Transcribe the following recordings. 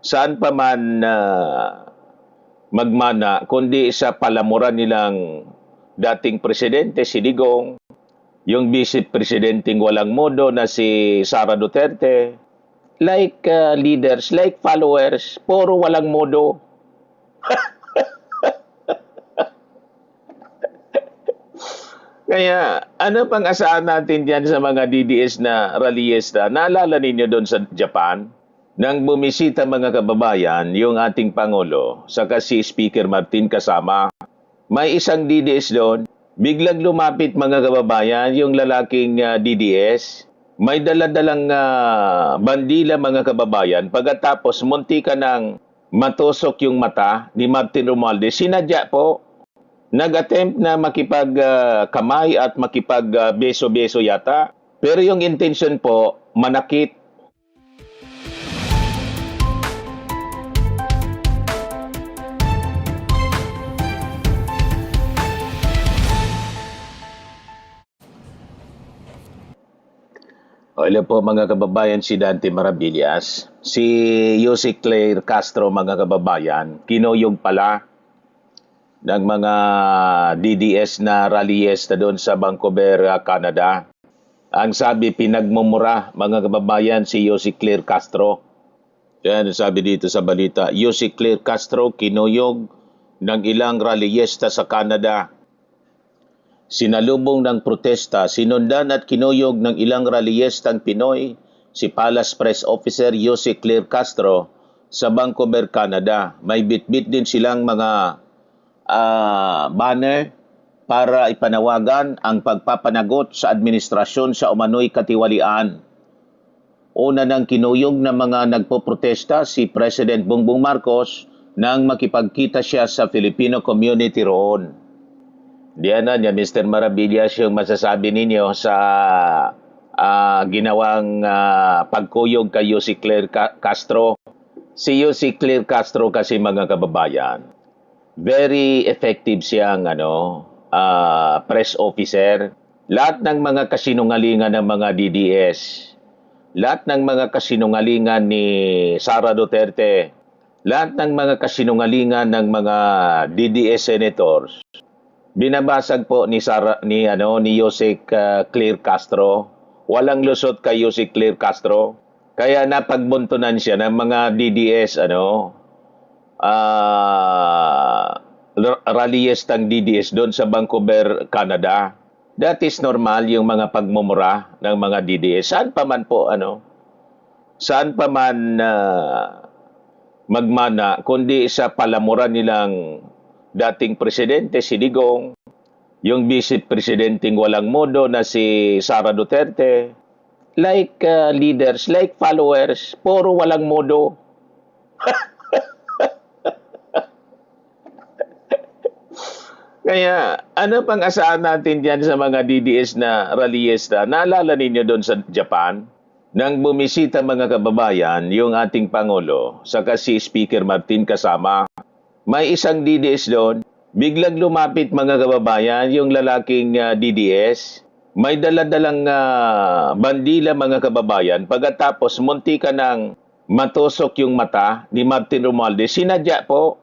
saan pa man magmana, kundi sa palamuran nilang dating presidente, si Digong, yung vice presidenteng walang modo na si Sara Duterte, like leaders, like followers, puro walang modo. Kaya ano pang asahan natin diyan sa mga DDS na rallyista? Naalala ninyo doon sa Japan? Nang bumisita mga kababayan, yung ating Pangulo, saka si Speaker Martin kasama, may isang DDS doon, biglang lumapit mga kababayan, yung lalaking DDS, may daladalang bandila mga kababayan, pagkatapos munti ka ng matusok yung mata ni Martin Romualdez, sinadya po. Nag-attempt na makipag-kamay at makipag-beso-beso yata. Pero yung intention po, manakit. Hello po mga kababayan, si Dante Maravillas. Si Jose Claire Castro mga kababayan, kinuyog pala ng mga DDS na rallyista doon sa Vancouver, Canada. Ang sabi, pinagmumura mga kababayan si Jose Claire Castro. Yan sabi dito sa balita, Jose Claire Castro kinuyog ng ilang rallyista sa Canada. Sinalubong ng protesta, sinundan at kinuyog ng ilang rallyistang Pinoy si Palace Press Officer Jose Claire Castro sa Vancouver, Canada. May bitbit din silang mga banner para ipanawagan ang pagpapanagot sa administrasyon sa umano'y katiwalian. Una ng kinuyog ng mga nagpoprotesta si President Bongbong Marcos nang makipagkita siya sa Filipino community roon. Diyan na niya, Mr. Maravillas, yung masasabi ninyo sa ginawang pagkuyog kay Jose Claire Castro. Si Jose Claire Castro kasi mga kababayan, very effective siyang press officer. Lahat ng mga kasinungalingan ng mga DDS, lahat ng mga kasinungalingan ni Sara Duterte, lahat ng mga kasinungalingan ng mga DDS senators, binabasag po ni Jose Claire Castro. Walang lusot kay Jose Claire Castro. Kaya napagbuntunan siya ng mga DDS rallyistang DDS doon sa Vancouver, Canada. That is normal yung mga pagmumura ng mga DDS. Saan pa man po, saan pa man magmana, kundi sa palamuran nilang dating presidente, si Digong, yung vice presidenteng walang modo na si Sara Duterte, like leaders, like followers, puro walang modo. Kaya ano pang asahan natin diyan sa mga DDS na rallyista? Naalala ninyo doon sa Japan? Nang bumisita mga kababayan, yung ating Pangulo, saka si Speaker Martin kasama, may isang DDS doon, biglang lumapit mga kababayan, yung lalaking DDS, may daladalang bandila mga kababayan, pagkatapos munti ka ng matusok yung mata ni Martin Romualdez, sinadya po.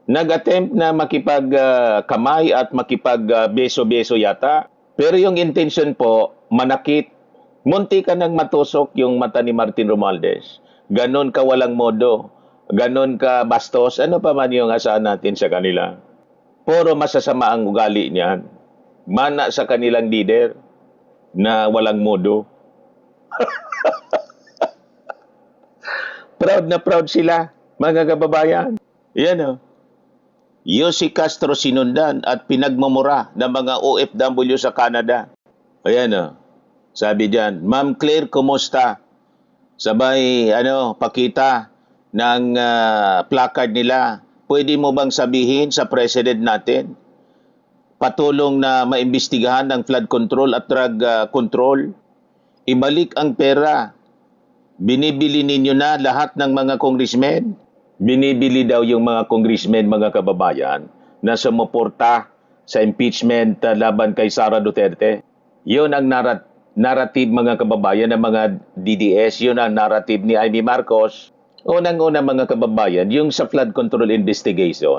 Nag-attempt na makipag-kamay at makipag-beso-beso yata. Pero yung intention po, manakit. Munti ka nang matusok yung mata ni Martin Romualdez. Ganon ka walang modo. Ganon ka bastos. Ano pa man yung asahan natin sa kanila? Puro masasama ang ugali niyan. Mana sa kanilang leader na walang modo. Proud na proud sila, mga kababayan. Yan o. Jose Castro sinundan at pinagmumura ng mga OFW sa Canada. Ayan o. Sabi diyan, Ma'am Claire, kumusta? Sabay, pakita ng placard nila. Pwede mo bang sabihin sa president natin? Patulong na maimbestigahan ng flood control at drug control. Ibalik ang pera. Binibili ninyo na lahat ng mga congressmen. Binibili daw yung mga congressmen, mga kababayan, na sumuporta sa impeachment laban kay Sara Duterte. Yun ang narrative, mga kababayan, ng mga DDS. Yun ang narrative ni Amy Marcos. Unang-una mga kababayan, yung sa flood control investigation,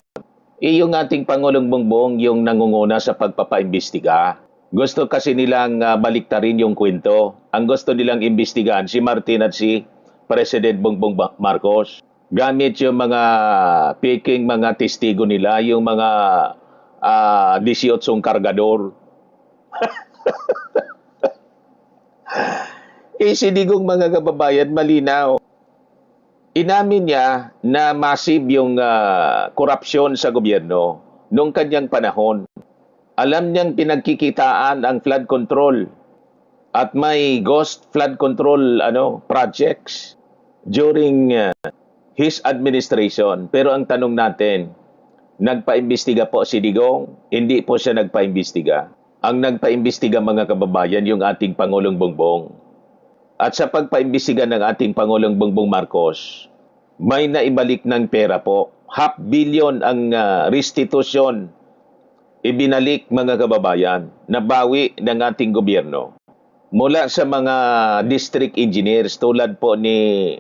yung ating Pangulong Bongbong yung nangunguna sa pagpapaimbestiga. Gusto kasi nilang baliktarin yung kwento. Ang gusto nilang imbestigahan si Martin at si President Bongbong Marcos. Gamit yung mga peking mga testigo nila, yung mga 18 kargador. Si Digong mga kababayan, malinaw. Inamin niya na massive yung korupsyon sa gobyerno nung kanyang panahon. Alam niyang pinagkikitaan ang flood control at may ghost flood control projects during his administration. Pero ang tanong natin, nagpaimbestiga po si Digong? Hindi po siya nagpaimbestiga. Ang nagpaimbestiga mga kababayan, yung ating Pangulong Bongbong. At sa pagpaimbestiga ng ating Pangulong Bongbong Marcos, may naibalik ng pera po. $500 million ang restitution ibinalik mga kababayan, nabawi ng ating gobyerno. Mula sa mga district engineers tulad po ni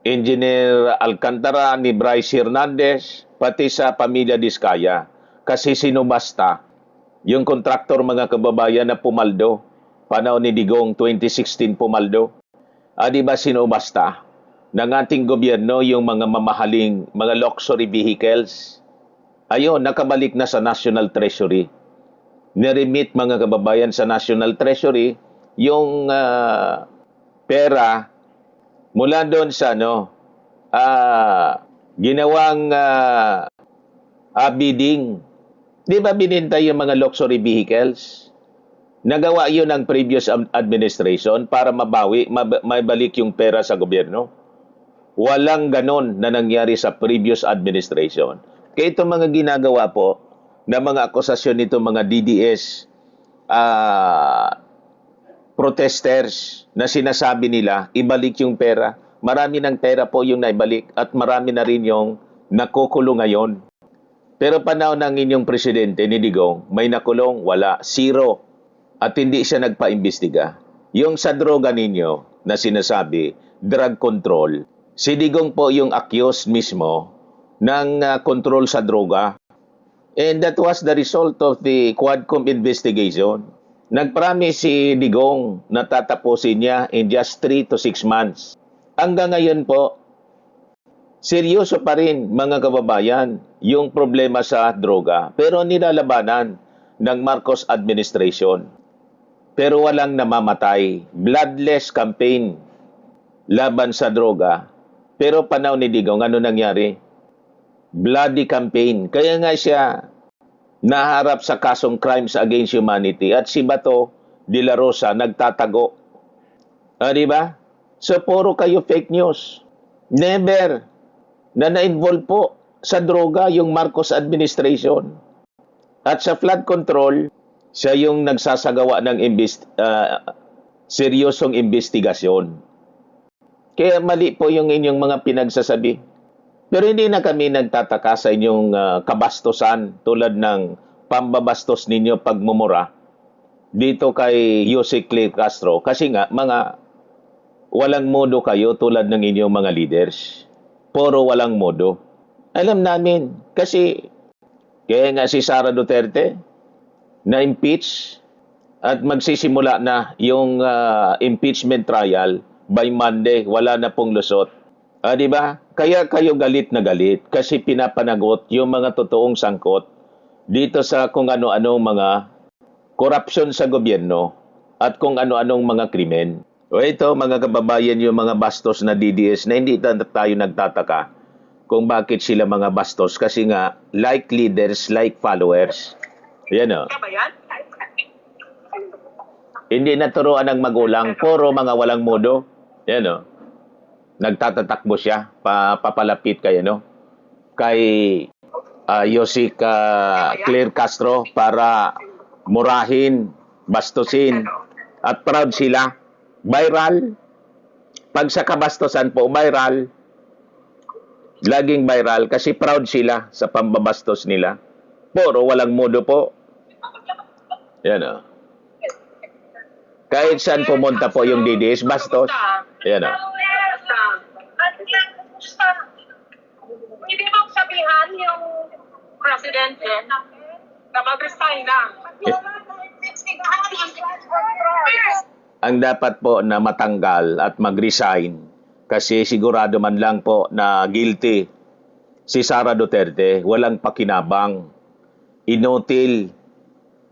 Engineer Alcantara, ni Bryce Hernandez, pati sa pamilya Diskaya. Kasi sinubasta yung kontraktor mga kababayan na pumaldo. Panahon ni Digong 2016 pumaldo. Di ba sinubasta ng ating gobyerno yung mga mamahaling mga luxury vehicles? Ayun, nakabalik na sa National Treasury. Niremit mga kababayan sa National Treasury yung pera mula doon sa ginawang bidding. Di ba bininta yung mga luxury vehicles? Nagawa yun ng previous administration para mabalik yung pera sa gobyerno. Walang ganon na nangyari sa previous administration. Kaya itong mga ginagawa po na mga akusasyon nito mga DDS protesters na sinasabi nila ibalik yung pera. Marami ng pera po yung naibalik at marami na rin yung nakukulong ngayon. Pero panahon ng inyong presidente ni Digong, may nakulong, wala, zero. At hindi siya nagpaimbestiga. Yung sa droga ninyo na sinasabi, drug control, si Digong po yung accused mismo ng control sa droga. And that was the result of the Quadcom investigation. Nag-promise si Digong na tatapusin niya in just 3 to 6 months. Hanggang ngayon po, seryoso pa rin mga kababayan yung problema sa droga. Pero nilalabanan ng Marcos administration. Pero walang namamatay. Bloodless campaign laban sa droga. Pero panahon ni Digong, ano nangyari? Bloody campaign. Kaya nga siya naharap sa kasong crimes against humanity at si Bato de la Rosa nagtatago. Di ba? So, puro kayo fake news. Never na na-involve po sa droga yung Marcos administration. At sa flood control, siya yung nagsasagawa ng seryosong investigasyon. Kaya mali po yung inyong mga pinagsasabi. Pero hindi na kami nagtataka sa inyong kabastusan tulad ng pambabastos ninyo pagmumura dito kay Jose Claire Castro. Kasi nga, mga walang modo kayo tulad ng inyong mga leaders. Puro walang modo. Alam namin, kasi kaya nga si Sara Duterte na-impeach at magsisimula na yung impeachment trial by Monday. Wala na pong lusot. Di ba? Kaya kayo galit na galit kasi pinapanagot yung mga totoong sangkot dito sa kung ano-anong mga korupsyon sa gobyerno at kung ano-anong mga krimen. O ito, mga kababayan, yung mga bastos na DDS na hindi tayo nagtataka kung bakit sila mga bastos kasi nga like leaders, like followers. Yan o. Hindi naturuan ng magulang, puro mga walang modo. Yan o. Nagtatatakbo siya, papalapit kay Jose Claire Castro para murahin, bastusin, at proud sila. Viral. Pag sa kabastusan po, viral. Laging viral kasi proud sila sa pambabastos nila. Puro walang modo po. Yan o. Kahit saan pumunta po yung DDS, bastos. Yan o. Pwede bang sabihan yung presidente na mag-resign na? Ang dapat po na matanggal at mag-resign kasi sigurado man lang po na guilty si Sara Duterte, walang pakinabang, inutil,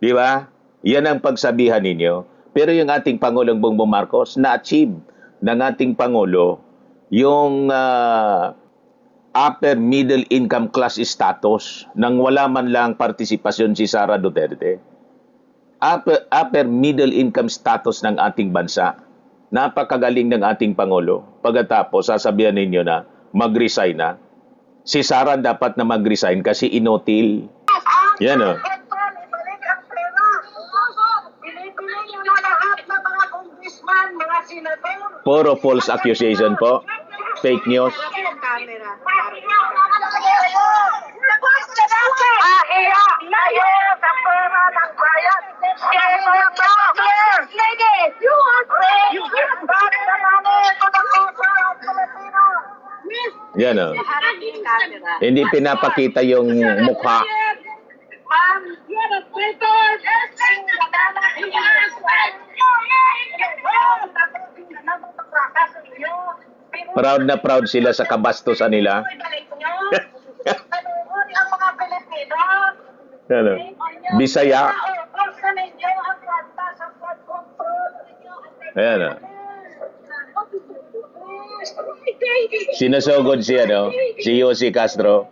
di ba? Yan ang pagsabihan ninyo. Pero yung ating Pangulong Bongbong Marcos, na-achieve ng ating Pangulo yung upper middle income class status nang wala man lang partisipasyon si Sara Duterte. Upper middle income status ng ating bansa. Napakagaling ng ating Pangulo. Pagkatapos, sasabihan ninyo na mag-resign na. Si Sara dapat na mag-resign kasi inutil. Yan o. Ibalik ang pera. Binibili nyo na lahat ng mga congressman, mga senador. Puro false accusation po. Fake news. Yan o. Hindi pinapakita yung mukha. Proud na proud sila sa kabastusan nila. Ano? Bisaya. Ayan o. Sinusugod si Yossi Castro.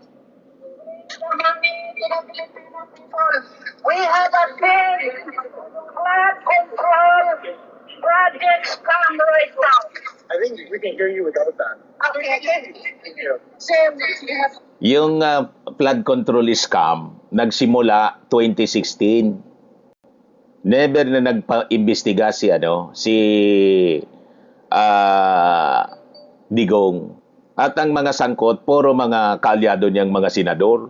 We have a big flood control project come right now. I think we can hear you without that. Okay. Sam, Yung flood control scam, nagsimula 2016. Never na nagpa-imbestiga si Digong. At ang mga sangkot, puro mga kalyado niyang mga senador.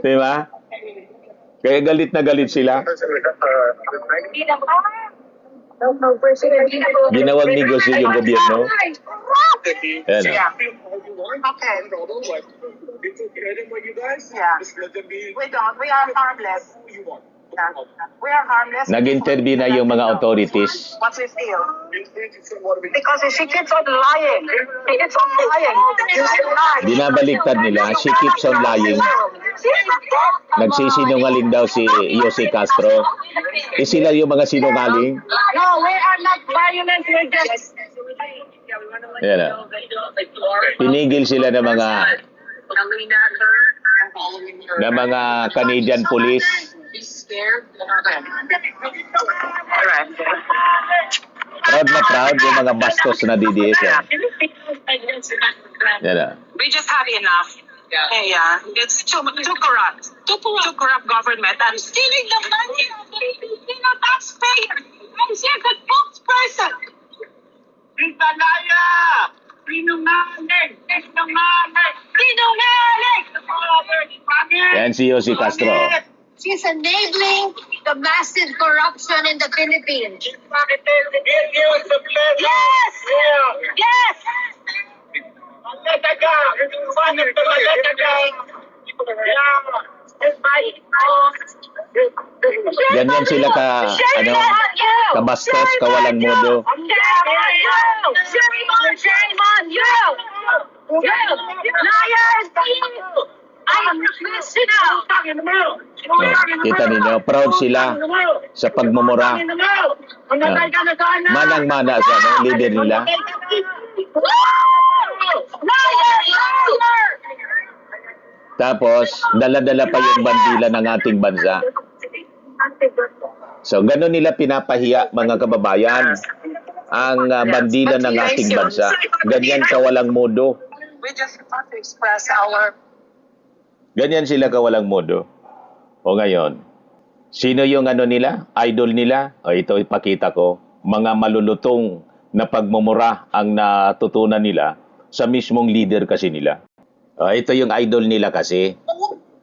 Diba? Kaya galit na galit sila. Ginawang negosyo yung gobyerno. Ayan o. We don't. We are harmless. We are harmless. Nag-intervene na yung mga authorities. What we feel. Because she keeps on lying. She keeps on lying. Binabaliktad nila, she keeps on lying. Nagsisinungaling daw si Yossi Castro. Sila yung mga sinungaling. No, we are not violent. We're just... Ayan o. Pinigil sila ng mga Canadian police. Proud na proud yung mga bastos na DDS. Yan o. We just had enough. Yeah. It's too corrupt. Too corrupt government. I'm stealing the money of the Filipino taxpayer. I'm here the spokesperson. Pintalaya! Sinungaling! Sinungaling! Sinungaling! Yan si Yossi Castro. She's enabling the massive corruption in the Philippines. Yes! Yes! Ganyan sila kabastos, kawalang modo. Shame on you! Liars! Kita ninyo, proud sila sa pagmumura. Manang-mana sa leader nila. Tapos, dala-dala pa yung bandila ng ating bansa. So, ganun nila pinapahiya, mga kababayan, ang bandila ng ating bansa. Ganyan kawalang modo. We just want to express our... Ganyan sila kawalang modo. O ngayon, sino yung nila? Idol nila? O ito ipakita ko. Mga malulutong na pagmumura ang natutunan nila sa mismong leader kasi nila. O, ito yung idol nila kasi.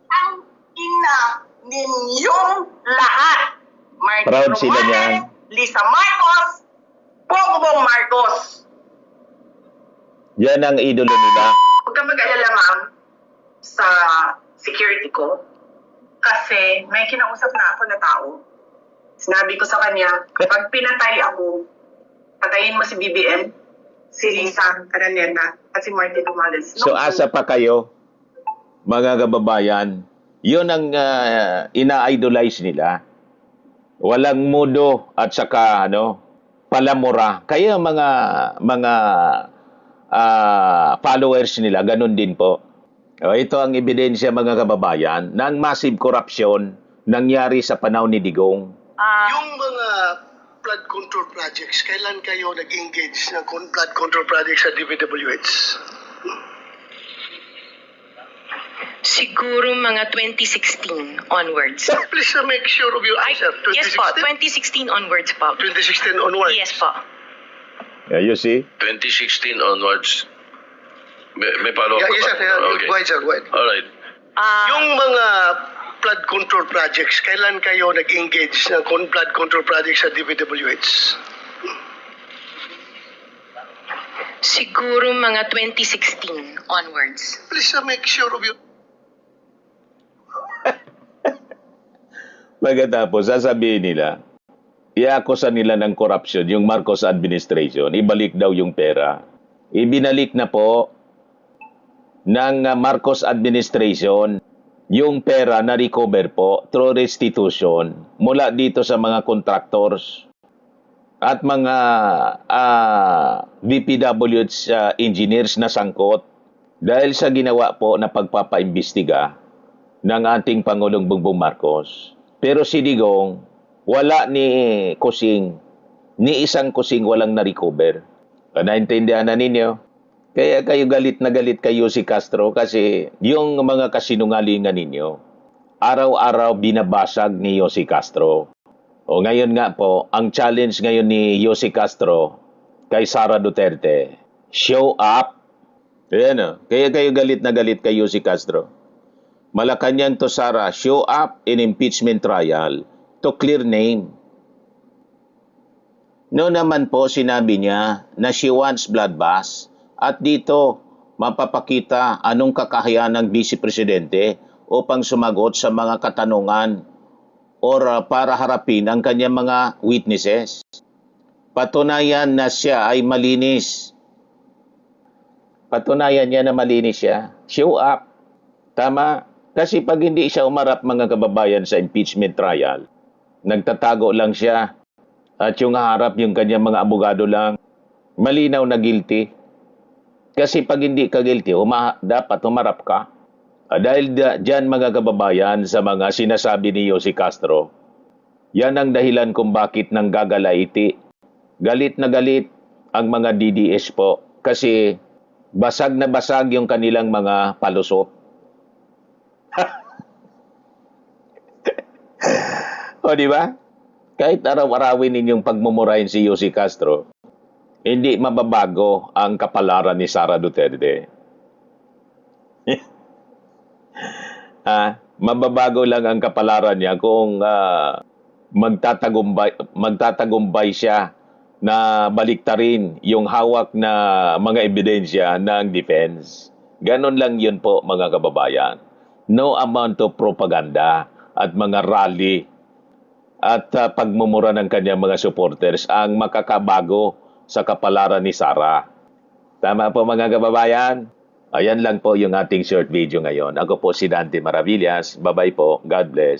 Ang ina ninyong lahat. Martin Proud sila Romualdez, niyan. Lisa Marcos, Bongbong Marcos. Yan ang idolo nila. Huwag kang mag-alala, ma'am, sa security ko. Kasi may kinausap na ako na tao. Sinabi ko sa kanya, kapag pinatay ako, patayin mo si BBM, si Lisa Araneta, at si Martin Romales. So asa pa kayo, mga kababayan, yun ang ina-idolize nila. Walang mudo at saka palamura. Kaya mga followers nila, ganun din po. Ito ang ebidensya, mga kababayan, ng massive corruption nangyari sa panahon ni Digong. Yung mga flood control projects, kailan kayo nag-engage ng flood control projects sa DPWH? Siguro mga 2016 onwards. Please make sure of your answer. Yes po, 2016 onwards po. 2016 onwards. Yes po. Yeah, you see? 2016 onwards. May follow-up Yeah, yes, sir. pa ba? Yeah, Okay. Go ahead, sir. Go ahead. Alright. Yung mga flood control projects, kailan kayo nag-engage ng flood control projects sa DPWH? Siguro mga 2016 onwards. Please make sure of your... Pagkatapos, sasabihin nila, iakusa nila ng corruption yung Marcos administration, ibalik daw yung pera. Ibinalik na po ng Marcos administration yung pera na recover po through restitution mula dito sa mga contractors at mga DPWH engineers na sangkot dahil sa ginawa po na pagpapaimbestiga ng ating Pangulong Bongbong Marcos. Pero si Digong, wala ni kusing, ni isang kusing walang na-recover. Naintindihan na ninyo? Kaya kayo galit na galit kayo si Castro kasi yung mga kasinungalingan ninyo, araw-araw binabasag ni Yossi Castro. O ngayon nga po, ang challenge ngayon ni Yossi Castro kay Sara Duterte, show up. Ayan o, kaya kayo galit na galit kay Yossi Castro. Malacanang to Sara, show up in impeachment trial to clear name. No naman po sinabi niya na she wants bloodbath at dito mapapakita anong kakayahan ng Vice Presidente upang sumagot sa mga katanungan or para harapin ang kanyang mga witnesses. Patunayan na siya ay malinis. Patunayan niya na malinis siya. Show up. Tama? Kasi pag hindi siya umarap, mga kababayan, sa impeachment trial, nagtatago lang siya at yung harap yung kanyang mga abogado lang, malinaw na guilty. Kasi pag hindi ka guilty, dapat umarap ka. Dahil dyan, mga kababayan, sa mga sinasabi ni Yossi Castro, yan ang dahilan kung bakit nang gagalaiti. Galit na galit ang mga DDS po kasi basag na basag yung kanilang mga palusot. O, di ba? Kahit araw-arawin ninyong pagmumurahin si Yossi Castro, hindi mababago ang kapalaran ni Sara Duterte. Mababago lang ang kapalaran niya kung magtatagumpay siya na baliktarin yung hawak na mga ebidensya ng defense. Ganon lang yun po, mga kababayan. No amount of propaganda at mga rally at pagmumura ng kanyang mga supporters ang makakabago sa kapalaran ni Sara. Tama po, mga kababayan? Ayan lang po yung ating short video ngayon. Ako po si Dante Maravillas. Bye-bye po. God bless.